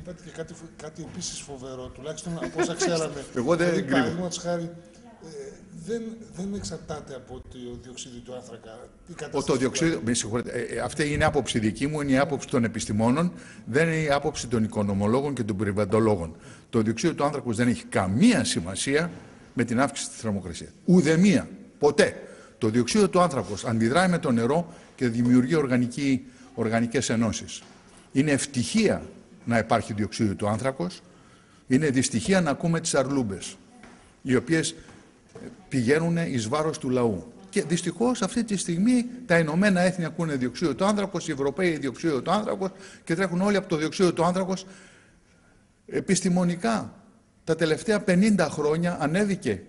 είπατε και κάτι επίσης φοβερό, τουλάχιστον από όσα ξέραμε. Εγώ δεν δηλαδή, παραδείγματος χάρη, δεν εξαρτάται από το διοξείδιο του άνθρακα. Το διοξείδιο, με συγχωρείτε, αυτή είναι η άποψη δική μου, είναι η άποψη των επιστημόνων, δεν είναι η άποψη των οικονομολόγων και των περιβαλλοντολόγων. Το διοξείδιο του άνθρακος δεν έχει καμία σημασία με την αύξηση της θερμοκρασίας. Ουδεμία. Ποτέ. Το διοξείδιο του άνθρακος αντιδράει με το νερό και δημιουργεί οργανικές ενώσεις. Είναι ευτυχία να υπάρχει διοξείδιο του άνθρακος, είναι δυστυχία να ακούμε τις αρλούμπες, οι οποίες πηγαίνουν εις βάρος του λαού. Και δυστυχώς αυτή τη στιγμή τα Ηνωμένα Έθνη ακούνε διοξείδιο του άνθρακος, οι Ευρωπαίοι διοξείδιο του άνθρακος και τρέχουν όλοι από το διοξείδιο του άνθρακος. Επιστημονικά, τα τελευταία 50 χρόνια ανέβηκε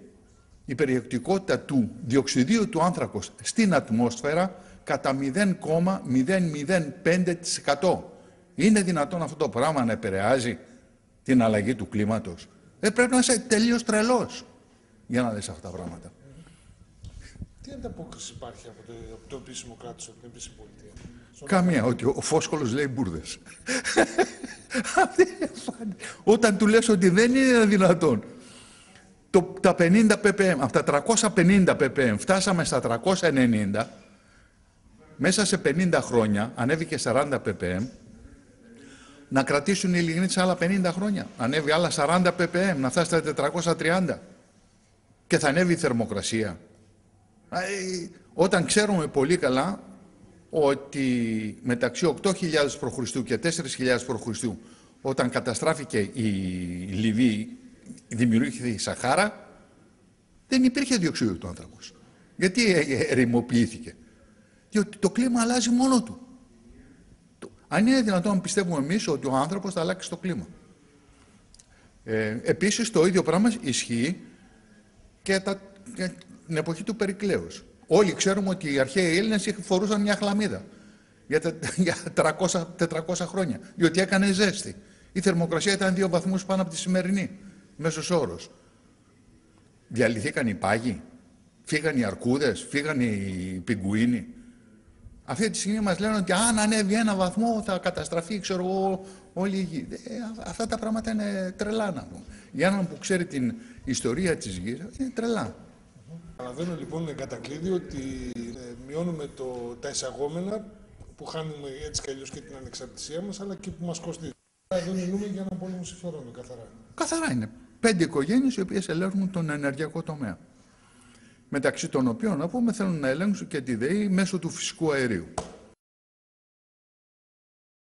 η περιεκτικότητα του διοξειδίου του άνθρακος στην ατμόσφαιρα κατά 0,005%. Είναι δυνατόν αυτό το πράγμα να επηρεάζει την αλλαγή του κλίματος? Πρέπει να είσαι τελείως τρελός για να δεις αυτά τα πράγματα. Τι ανταπόκριση υπάρχει από το επίσημο κράτος, από την επίσημη πολιτεία? Καμία, ότι ο Φόσκολος λέει μπουρδες. Όταν του λες ότι δεν είναι δυνατόν. Τα 50 ppm, από τα 350 ppm φτάσαμε στα 390, μέσα σε 50 χρόνια ανέβηκε 40 ppm, να κρατήσουν οι λιγνίτες άλλα 50 χρόνια. Ανέβει άλλα 40 ppm, να φτάσει στα 430 και θα ανέβει η θερμοκρασία. Όταν ξέρουμε πολύ καλά ότι μεταξύ 8.000 π.Χ. και 4.000 π.Χ. όταν καταστράφηκε η Λιβύη, δημιουργήθηκε η Σαχάρα, δεν υπήρχε διοξείδιο του άνθρακος. Γιατί ερημοποιήθηκε? Διότι το κλίμα αλλάζει μόνο του. Αν είναι δυνατόν να πιστεύουμε εμείς ότι ο άνθρωπος θα αλλάξει το κλίμα. Επίσης το ίδιο πράγμα ισχύει και την εποχή του Περικλέους. Όλοι ξέρουμε ότι οι αρχαίοι Έλληνες φορούσαν μια χλαμίδα για 300-400 χρόνια, διότι έκανε ζέστη. Η θερμοκρασία ήταν 2 βαθμούς πάνω από τη σημερινή, μέσος όρος. Διαλυθήκαν οι πάγοι, φύγαν οι αρκούδες, φύγαν οι πιγκουίνοι. Αυτή τη στιγμή μας λένε ότι αν ανέβει 1 βαθμό θα καταστραφεί, ξέρω εγώ, όλη η γη. Αυτά τα πράγματα είναι τρελά να πούμε. Για έναν που ξέρει την ιστορία της γης, είναι τρελά. Καταλαβαίνω λοιπόν εν κατακλείδη ότι μειώνουμε τα εισαγόμενα, που χάνουμε έτσι κι αλλιώς και την ανεξαρτησία μας, αλλά και που μας κοστίζει. Εδώ μιλούμε για ένα πόλεμο συμφερόντων, καθαρά. Καθαρά είναι. 5 οικογένειες οι οποίες ελέγχουν τον ενεργειακό τομέα. Μεταξύ των οποίων, να πούμε, θέλουν να ελέγξουν και τη ΔΕΗ μέσω του φυσικού αερίου.